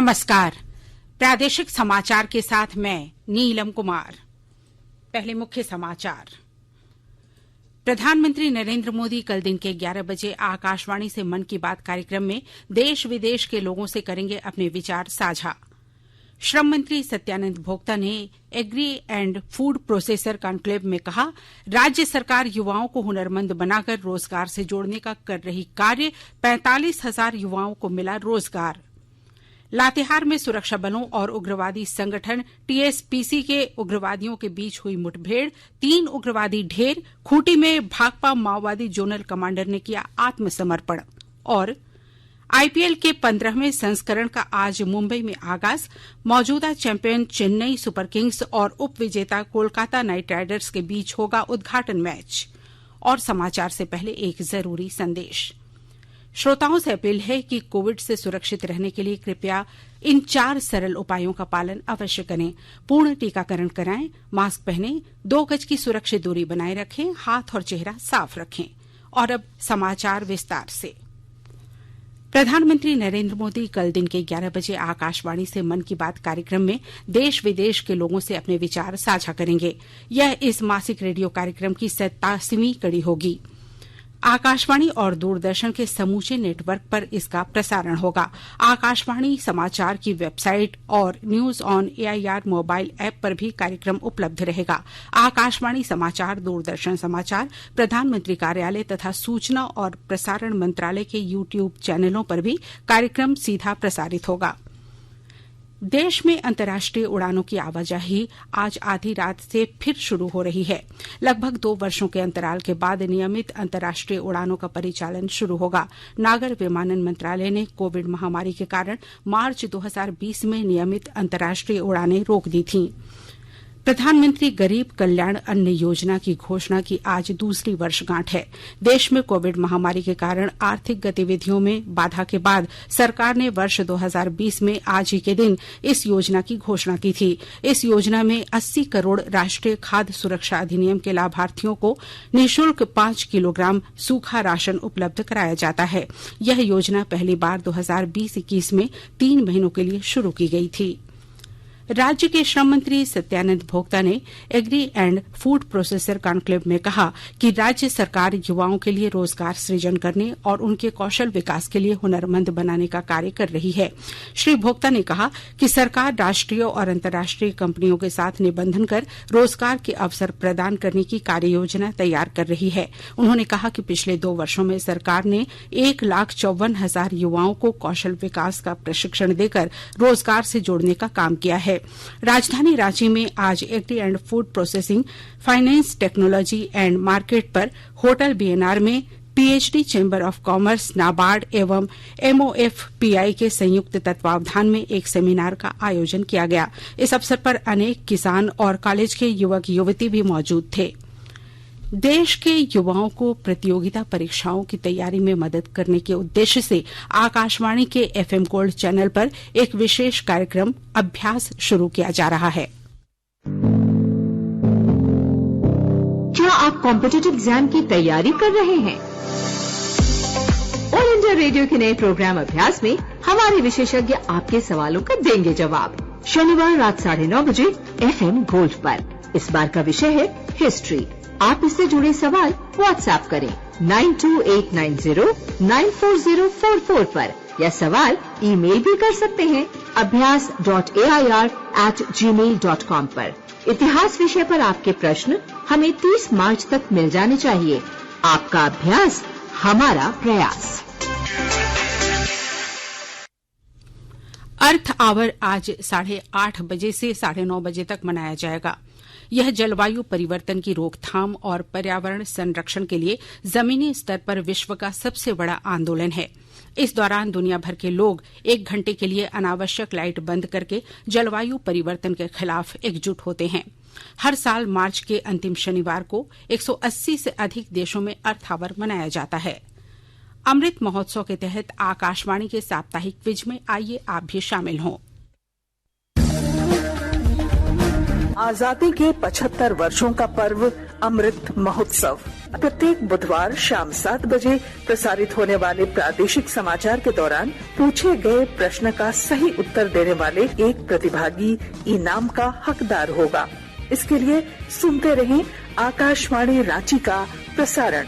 नमस्कार। प्रादेशिक समाचार के साथ मैं नीलम कुमार। पहले मुख्य समाचार। प्रधानमंत्री नरेंद्र मोदी कल दिन के 11 बजे आकाशवाणी से मन की बात कार्यक्रम में देश विदेश के लोगों से करेंगे अपने विचार साझा। श्रम मंत्री सत्यानंद भोक्ता ने agri and food processor conclave में कहा, राज्य सरकार युवाओं को हुनरमंद बनाकर रोजगार से जोड़ने का कर रही कार्य। 45,000 युवाओं को मिला रोजगार। लातेहार में सुरक्षा बलों और उग्रवादी संगठन टीएसपीसी के उग्रवादियों के बीच हुई मुठभेड़। 3 उग्रवादी ढेर। खूंटी में भाकपा माओवादी जोनल कमांडर ने किया आत्मसमर्पण। और आईपीएल के 15वें संस्करण का आज मुंबई में आगाज। मौजूदा चैंपियन चेन्नई सुपर किंग्स और उप विजेता कोलकाता नाइट राइडर्स के बीच होगा उद्घाटन मैच। और समाचार से पहले एक जरूरी संदेश। श्रोताओं से अपील है कि कोविड से सुरक्षित रहने के लिए कृपया इन 4 सरल उपायों का पालन अवश्य करें। पूर्ण टीकाकरण कराएं, मास्क पहनें, 2 गज की सुरक्षित दूरी बनाए रखें, हाथ और चेहरा साफ रखें। और अब समाचार विस्तार से। प्रधानमंत्री नरेंद्र मोदी कल दिन के 11 बजे आकाशवाणी से मन की बात कार्यक्रम में देश विदेश के लोगों से अपने विचार साझा करेंगे। यह इस मासिक रेडियो कार्यक्रम की 87वीं कड़ी होगी। आकाशवाणी और दूरदर्शन के समूचे नेटवर्क पर इसका प्रसारण होगा। आकाशवाणी समाचार की वेबसाइट और news on AIR mobile app पर भी कार्यक्रम उपलब्ध रहेगा। आकाशवाणी समाचार, दूरदर्शन समाचार, प्रधानमंत्री कार्यालय तथा सूचना और प्रसारण मंत्रालय के यूट्यूब चैनलों पर भी कार्यक्रम सीधा प्रसारित होगा। देश में अंतर्राष्ट्रीय उड़ानों की आवाजाही आज आधी रात से फिर शुरू हो रही है। लगभग 2 वर्षों के अंतराल के बाद नियमित अंतर्राष्ट्रीय उड़ानों का परिचालन शुरू होगा। नागर विमानन मंत्रालय ने कोविड महामारी के कारण मार्च 2020 में नियमित अंतर्राष्ट्रीय उड़ानें रोक दी थीं। प्रधानमंत्री गरीब कल्याण अन्न योजना की घोषणा की आज दूसरी वर्षगांठ है। देश में कोविड महामारी के कारण आर्थिक गतिविधियों में बाधा के बाद सरकार ने वर्ष 2020 में आज ही के दिन इस योजना की घोषणा की थी। इस योजना में 80 करोड़ राष्ट्रीय खाद्य सुरक्षा अधिनियम के लाभार्थियों को निःशुल्क 5 किलोग्राम सूखा राशन उपलब्ध कराया जाता है। यह योजना पहली बार 2020-21 में 3 महीनों के लिए शुरू की गई थी। राज्य के श्रम मंत्री सत्यानंद भोक्ता ने agri and food processor conclave में कहा कि राज्य सरकार युवाओं के लिए रोजगार सृजन करने और उनके कौशल विकास के लिए हुनरमंद बनाने का कार्य कर रही है। श्री भोक्ता ने कहा कि सरकार राष्ट्रीय और अंतर्राष्ट्रीय कंपनियों के साथ निबंधन कर रोजगार के अवसर प्रदान करने की कार्ययोजना तैयार कर रही है। उन्होंने कहा कि पिछले 2 वर्षों में सरकार ने 1,54,000 युवाओं को कौशल विकास का प्रशिक्षण देकर रोजगार से जोड़ने का काम किया है। राजधानी रांची में आज agri and food processing, finance, technology and market पर होटल बीएनआर में PHD chamber of commerce, NABARD एवं एमओएफपीआई के संयुक्त तत्वावधान में एक सेमिनार का आयोजन किया गया। इस अवसर पर अनेक किसान और कॉलेज के युवक युवती भी मौजूद थे। देश के युवाओं को प्रतियोगिता परीक्षाओं की तैयारी में मदद करने के उद्देश्य से आकाशवाणी के एफएम गोल्ड चैनल पर एक विशेष कार्यक्रम अभ्यास शुरू किया जा रहा है। क्या आप कॉम्पिटिटिव एग्जाम की तैयारी कर रहे हैं? ऑल इंडिया रेडियो के नए प्रोग्राम अभ्यास में हमारे विशेषज्ञ आपके सवालों का देंगे जवाब। शनिवार रात 9:30 बजे एफएम गोल्ड पर। इस बार का विषय है हिस्ट्री। आप इससे जुड़े सवाल व्हाट्सएप करें 9289094044 पर, या सवाल ईमेल भी कर सकते हैं abhyas.air@gmail.com पर। इतिहास विषय पर आपके प्रश्न हमें 30 मार्च तक मिल जाने चाहिए। आपका अभ्यास हमारा प्रयास। अर्थ आवर आज 8:30 बजे से 9:30 बजे तक मनाया जाएगा। यह जलवायु परिवर्तन की रोकथाम और पर्यावरण संरक्षण के लिए जमीनी स्तर पर विश्व का सबसे बड़ा आंदोलन है। इस दौरान दुनिया भर के लोग 1 घंटे के लिए अनावश्यक लाइट बंद करके जलवायु परिवर्तन के खिलाफ एकजुट होते हैं। हर साल मार्च के अंतिम शनिवार को 180 से अधिक देशों में अर्थ आवर मनाया जाता है। अमृत महोत्सव के तहत आकाशवाणी के साप्ताहिक क्विज में आइए आप भी शामिल हों। आजादी के 75 वर्षों का पर्व अमृत महोत्सव प्रत्येक बुधवार शाम 7 बजे प्रसारित होने वाले प्रादेशिक समाचार के दौरान पूछे गए प्रश्न का सही उत्तर देने वाले एक प्रतिभागी इनाम का हकदार होगा। इसके लिए सुनते रहें आकाशवाणी रांची का प्रसारण।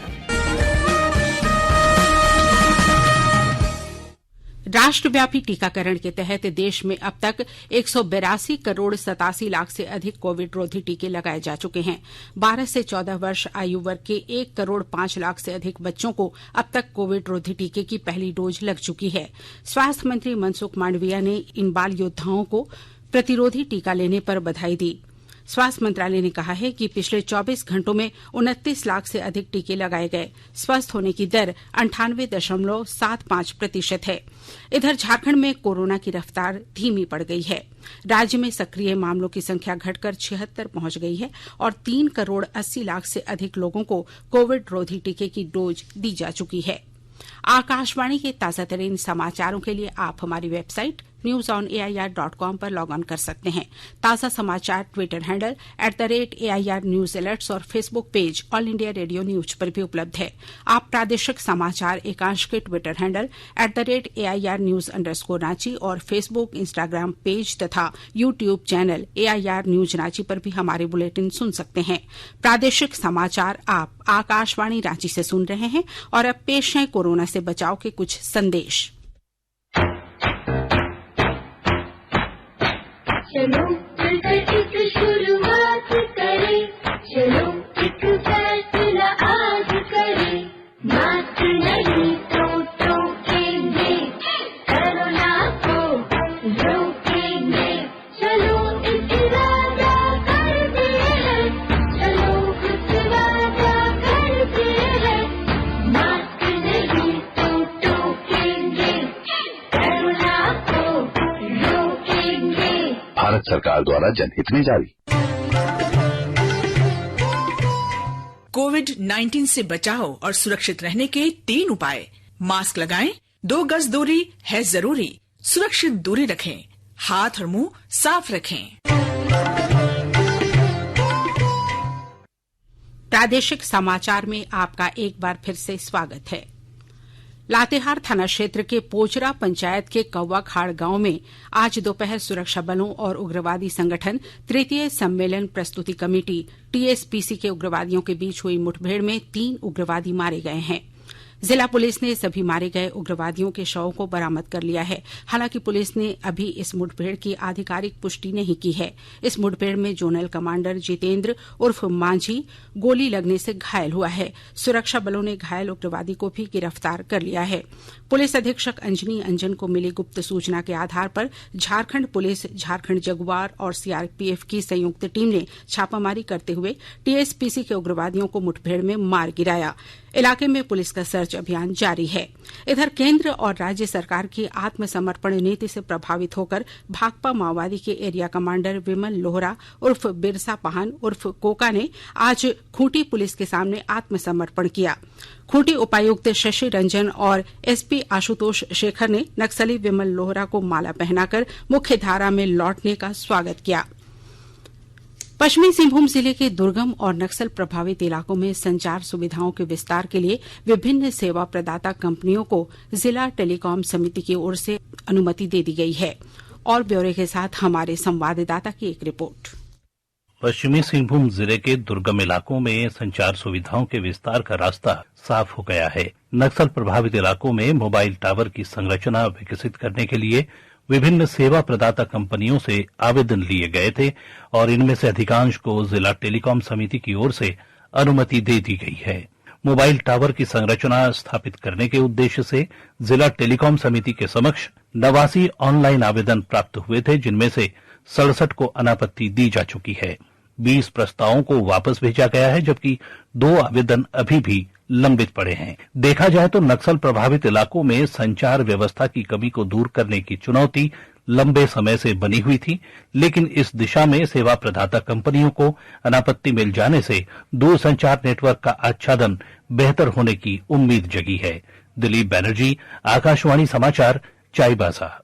राष्ट्रव्यापी टीकाकरण के तहत देश में अब तक 182 करोड़ 87 लाख से अधिक कोविड रोधी टीके लगाए जा चुके हैं। 12 से 14 वर्ष आयु वर्ग के 1 करोड़ 5 लाख से अधिक बच्चों को अब तक कोविड रोधी टीके की पहली डोज लग चुकी है। स्वास्थ्य मंत्री मनसुख मांडविया ने इन बाल योद्धाओं को प्रतिरोधी टीका लेने पर बधाई दी। स्वास्थ्य मंत्रालय ने कहा है कि पिछले 24 घंटों में 29 लाख से अधिक टीके लगाए गए। स्वस्थ होने की दर 98.75% है। इधर झारखंड में कोरोना की रफ्तार धीमी पड़ गई है। राज्य में सक्रिय मामलों की संख्या घटकर 76 पहुंच गई है और 3 करोड़ 80 लाख से अधिक लोगों को कोविड रोधी टीके की डोज दी जा चुकी है। आकाशवाणी के ताजा तरीन समाचारों के लिए आप हमारी वेबसाइट newsonair.com पर लॉग ऑन कर सकते हैं। ताजा समाचार Twitter handle @AIR news alerts और Facebook page All India Radio news पर भी उपलब्ध है। आप प्रादेशिक समाचार एकांश के Twitter handle @AIR news _Ranchi और फेसबुक, इंस्टाग्राम पेज तथा YouTube channel AIR news Ranchi पर भी हमारे बुलेटिन सुन सकते हैं। प्रादेशिक समाचार आप आकाशवाणी रांची से सुन रहे हैं और अब पेश है कोरोना से बचाव के कुछ संदेश। चलो मिलकर एक शुरुआत करें, चलो एक फैसला आज करें, मास्क नहीं तो टोकेंगे, कोरोना को रोकेंगे, चलो एक वादा करते हैं, चलो कुछ वादा करते हैं, मास्क नहीं तो टोकेंगे, कोरोना को रोकेंगे। भारत सरकार द्वारा जनहित में जारी। कोविड-19 से बचाव और सुरक्षित रहने के 3 उपाय। मास्क लगाएं, 2 गज दूरी है जरूरी, सुरक्षित दूरी रखें, हाथ और मुंह साफ रखें। प्रादेशिक समाचार में आपका एक बार फिर से स्वागत है। लातेहार थाना क्षेत्र के पोचरा पंचायत के कौवा खाड़ गांव में आज दोपहर सुरक्षा बलों और उग्रवादी संगठन तृतीय सम्मेलन प्रस्तुति कमेटी TSPC के उग्रवादियों के बीच हुई मुठभेड़ में 3 उग्रवादी मारे गए हैं। जिला पुलिस ने सभी मारे गए उग्रवादियों के शवों को बरामद कर लिया है। हालांकि पुलिस ने अभी इस मुठभेड़ की आधिकारिक पुष्टि नहीं की है। इस मुठभेड़ में जोनल कमांडर जितेंद्र उर्फ मांझी गोली लगने से घायल हुआ है। सुरक्षा बलों ने घायल उग्रवादी को भी गिरफ्तार कर लिया है। पुलिस अधीक्षक अंजनी अंजन को मिली गुप्त सूचना के आधार पर झारखंड पुलिस, झारखंड जगुआर और CRPF की संयुक्त टीम ने छापामारी करते हुए TSPC के उग्रवादियों को मुठभेड़ में मार गिराया। इलाके में पुलिस का सर्च अभियान जारी है। इधर केंद्र और राज्य सरकार की आत्मसमर्पण नीति से प्रभावित होकर भाकपा माओवादी के एरिया कमांडर विमल लोहरा उर्फ बिरसा पाहन उर्फ कोका ने आज खूंटी पुलिस के सामने आत्मसमर्पण किया। खूंटी उपायुक्त शशि रंजन और SP आशुतोष शेखर ने नक्सली विमल लोहरा को माला पहनाकर मुख्य धारा में लौटने का स्वागत किया। पश्चिमी सिंहभूम जिले के दुर्गम और नक्सल प्रभावित इलाकों में संचार सुविधाओं के विस्तार के लिए विभिन्न सेवा प्रदाता कंपनियों को जिला टेलीकॉम समिति की ओर से अनुमति दे दी गई है। और ब्यौरे के साथ हमारे संवाददाता की एक रिपोर्ट। पश्चिमी सिंहभूम जिले के दुर्गम इलाकों में संचार सुविधाओं के विस्तार का रास्ता साफ हो गया है। नक्सल प्रभावित इलाकों में मोबाइल टावर की संरचना विकसित करने के लिए विभिन्न सेवा प्रदाता कंपनियों से आवेदन लिए गए थे और इनमें से अधिकांश को जिला टेलीकॉम समिति की ओर से अनुमति दे दी गई है। मोबाइल टावर की संरचना स्थापित करने के उद्देश्य से जिला टेलीकॉम समिति के समक्ष 89 ऑनलाइन आवेदन प्राप्त हुए थे, जिनमें से 67 को अनापत्ति दी जा चुकी है। 20 प्रस्तावों को वापस भेजा गया है, जबकि 2 आवेदन अभी भी लंबित पड़े हैं। देखा जाए तो नक्सल प्रभावित इलाकों में संचार व्यवस्था की कमी को दूर करने की चुनौती लंबे समय से बनी हुई थी, लेकिन इस दिशा में सेवा प्रदाता कंपनियों को अनापत्ति मिल जाने से दूरसंचार नेटवर्क का आच्छादन बेहतर होने की उम्मीद जगी है। दिलीप बैनर्जी, आकाशवाणी समाचार, चाईबासा।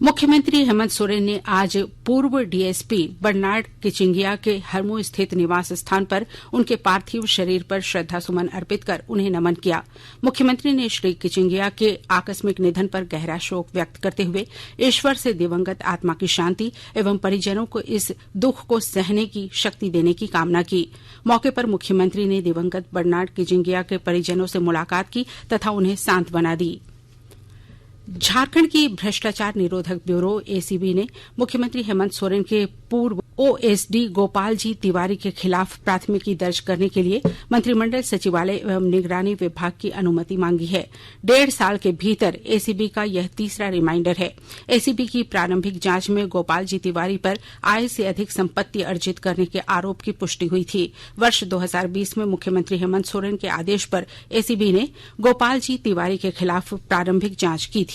मुख्यमंत्री हेमंत सोरेन ने आज पूर्व डीएसपी बर्नार्ड किचिंगिया के हरमू स्थित निवास स्थान पर उनके पार्थिव शरीर पर श्रद्धासुमन अर्पित कर उन्हें नमन किया। मुख्यमंत्री ने श्री किचिंगिया के आकस्मिक निधन पर गहरा शोक व्यक्त करते हुए ईश्वर से दिवंगत आत्मा की शांति एवं परिजनों को इस दुख को सहने की शक्ति देने की कामना की। मौके पर मुख्यमंत्री ने दिवंगत बर्नार्ड किचिंगिया के परिजनों से मुलाकात की तथा उन्हें सांत्वना दी। झारखंड की भ्रष्टाचार निरोधक ब्यूरो एसीबी ने मुख्यमंत्री हेमंत सोरेन के पूर्व ओएसडी गोपाल जी तिवारी के खिलाफ प्राथमिकी दर्ज करने के लिए मंत्रिमंडल सचिवालय एवं निगरानी विभाग की अनुमति मांगी है। 1.5 साल के भीतर एसीबी का यह तीसरा रिमाइंडर है। एसीबी की प्रारंभिक जांच में गोपाल जी तिवारी पर आय से अधिक संपत्ति अर्जित करने के आरोप की पुष्टि हुई थी। वर्ष 2020 में मुख्यमंत्री हेमंत सोरेन के आदेश पर एसीबी ने गोपाल जी तिवारी के खिलाफ प्रारंभिक जांच की थी।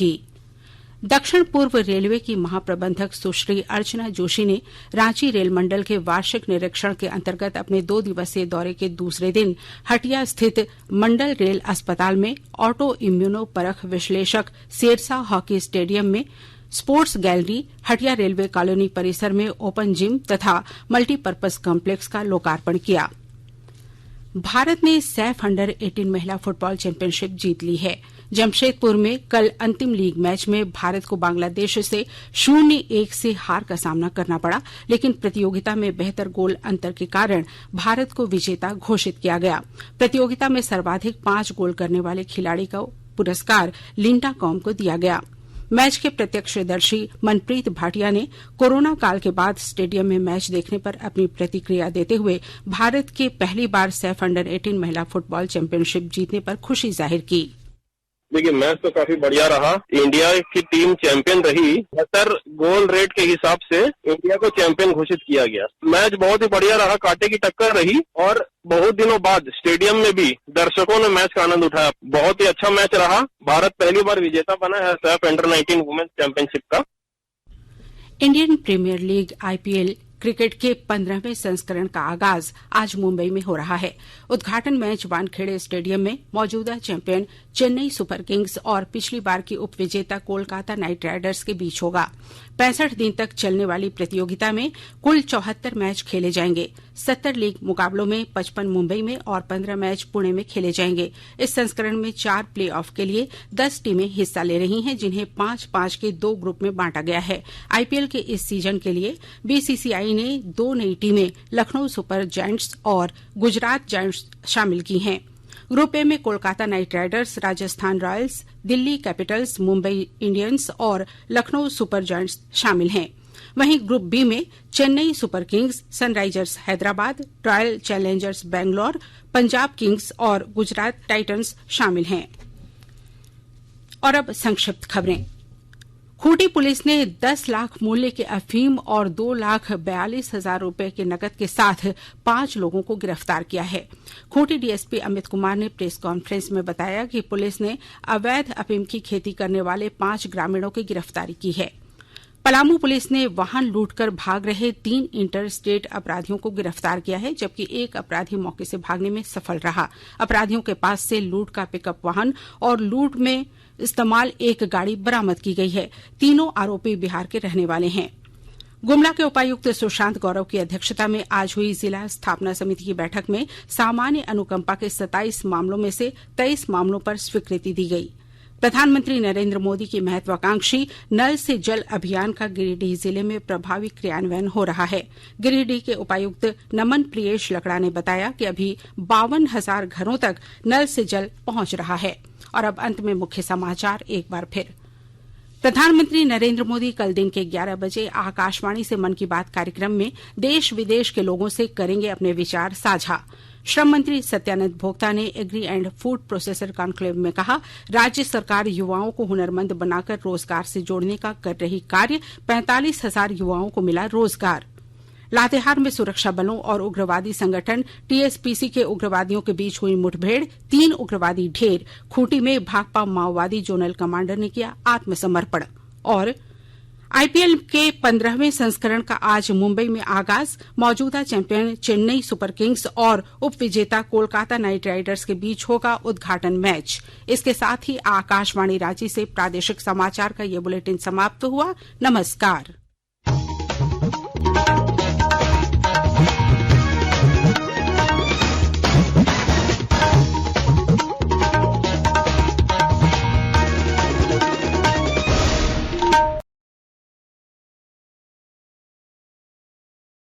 दक्षिण पूर्व रेलवे की महाप्रबंधक सुश्री अर्चना जोशी ने रांची रेल मंडल के वार्षिक निरीक्षण के अंतर्गत अपने 2 दिवसीय दौरे के दूसरे दिन हटिया स्थित मंडल रेल अस्पताल में ऑटो इम्यूनो परख विश्लेषक सिरसा हॉकी स्टेडियम में sports gallery, Hatia railway colony परिसर में ओपन जिम तथा मल्टीपर्पज कॉम्प्लेक्स का लोकार्पण किया। भारत ने सैफ अंडर 18 महिला फुटबॉल चैंपियनशिप जीत ली है। जमशेदपुर में कल अंतिम लीग मैच में भारत को बांग्लादेश से 0-1 से हार का सामना करना पड़ा, लेकिन प्रतियोगिता में बेहतर गोल अंतर के कारण भारत को विजेता घोषित किया गया। प्रतियोगिता में सर्वाधिक 5 गोल करने वाले खिलाड़ी का पुरस्कार लिंडा कॉम को दिया गया। मैच के प्रत्यक्षदर्शी मनप्रीत भाटिया ने कोरोना काल के बाद स्टेडियम में मैच देखने पर अपनी प्रतिक्रिया देते हुए भारत के पहली बार सैफ अंडर 18 महिला फुटबॉल चैंपियनशिप जीतने पर खुशी जाहिर की। देखिए, मैच तो काफी बढ़िया रहा। इंडिया की टीम चैंपियन रही। 70 गोल रेट के हिसाब से इंडिया को चैंपियन घोषित किया गया। मैच बहुत ही बढ़िया रहा, कांटे की टक्कर रही और बहुत दिनों बाद स्टेडियम में भी दर्शकों ने मैच का आनंद उठाया। बहुत ही अच्छा मैच रहा। भारत पहली बार विजेता बना है सैफ अंडर 19 वुमेन्स चैंपियनशिप का। Indian Premier League IPL cricket के 15वें संस्करण का आगाज आज मुंबई में हो रहा है। उद्घाटन मैच वानखेड़े स्टेडियम में मौजूदा चैंपियन चेन्नई सुपर किंग्स और पिछली बार की उपविजेता कोलकाता नाइट राइडर्स के बीच होगा। 65 दिन तक चलने वाली प्रतियोगिता में कुल 74 मैच खेले जाएंगे। 70 लीग मुकाबलों में 55 मुंबई में और 15 मैच पुणे में खेले जाएंगे। इस संस्करण में 4 प्ले ऑफ के लिए 10 टीमें हिस्सा ले रही हैं, जिन्हें 5-5 के 2 ग्रुप में बांटा गया है। आईपीएल के इस सीजन के लिए बीसीसीआई ने 2 नई टीमें लखनऊ सुपर जायंट्स और गुजरात जायंट्स शामिल की हैं। ग्रुप ए में Kolkata night Riders, Rajasthan Royals, Delhi Capitals, Mumbai Indians और लखनऊ सुपर जायंट्स शामिल हैं। वहीं ग्रुप बी में Chennai super Kings, Sunrisers Hyderabad, royal Challengers Bangalore, Punjab Kings और गुजरात टाइटंस शामिल हैं। और अब संक्षिप्त खबरें। खूंटी पुलिस ने 10 लाख मूल्य के अफीम और 2,42,000 रुपए के नकद के साथ 5 लोगों को गिरफ्तार किया है। खूंटी डीएसपी अमित कुमार ने प्रेस कॉन्फ्रेंस में बताया कि पुलिस ने अवैध अफीम की खेती करने वाले 5 ग्रामीणों की गिरफ्तारी की है। पलामू पुलिस ने वाहन लूटकर भाग रहे 3 इंटर स्टेट अपराधियों को गिरफ्तार किया है, जबकि एक अपराधी मौके से भागने में सफल रहा। अपराधियों के पास से लूट का पिकअप वाहन और लूट में इस्तेमाल एक गाड़ी बरामद की गई है। तीनों आरोपी बिहार के रहने वाले हैं। गुमला के उपायुक्त सुशांत गौरव की अध्यक्षता में आज हुई जिला स्थापना समिति की बैठक में सामान्य अनुकंपा के 27 मामलों में से 23 मामलों पर स्वीकृति दी गई। प्रधानमंत्री नरेंद्र मोदी की महत्वाकांक्षी नल से जल अभियान का गिरिडीह जिले में प्रभावी क्रियान्वयन हो रहा है। गिरिडीह के उपायुक्त नमन प्रियेश लकड़ा ने बताया कि अभी 52,000 घरों तक नल से जल पहुंच रहा है। और अब अंत में मुख्य समाचार एक बार फिर। प्रधानमंत्री नरेंद्र मोदी कल दिन के 11 बजे आकाशवाणी से मन की बात कार्यक्रम में देश विदेश के लोगों से करेंगे अपने विचार साझा। श्रम मंत्री सत्यानंद भोक्ता ने agri and food processor conclave में कहा, राज्य सरकार युवाओं को हुनरमंद बनाकर रोजगार से जोड़ने का कर रही कार्य। 45,000 युवाओं को मिला रोजगार। लातेहार में सुरक्षा बलों और उग्रवादी संगठन टीएसपीसी के उग्रवादियों के बीच हुई मुठभेड़, 3 उग्रवादी ढेर। खूंटी में भाकपा माओवादी जोनल कमांडर ने किया आत्मसमर्पण। और आईपीएल के 15वें संस्करण का आज मुंबई में आगाज। मौजूदा चैंपियन चेन्नई सुपर किंग्स और उपविजेता कोलकाता नाइट राइडर्स के बीच होगा उद्घाटन मैच। इसके साथ ही आकाशवाणी रांची से प्रादेशिक समाचार का ये बुलेटिन समाप्त हुआ। नमस्कार।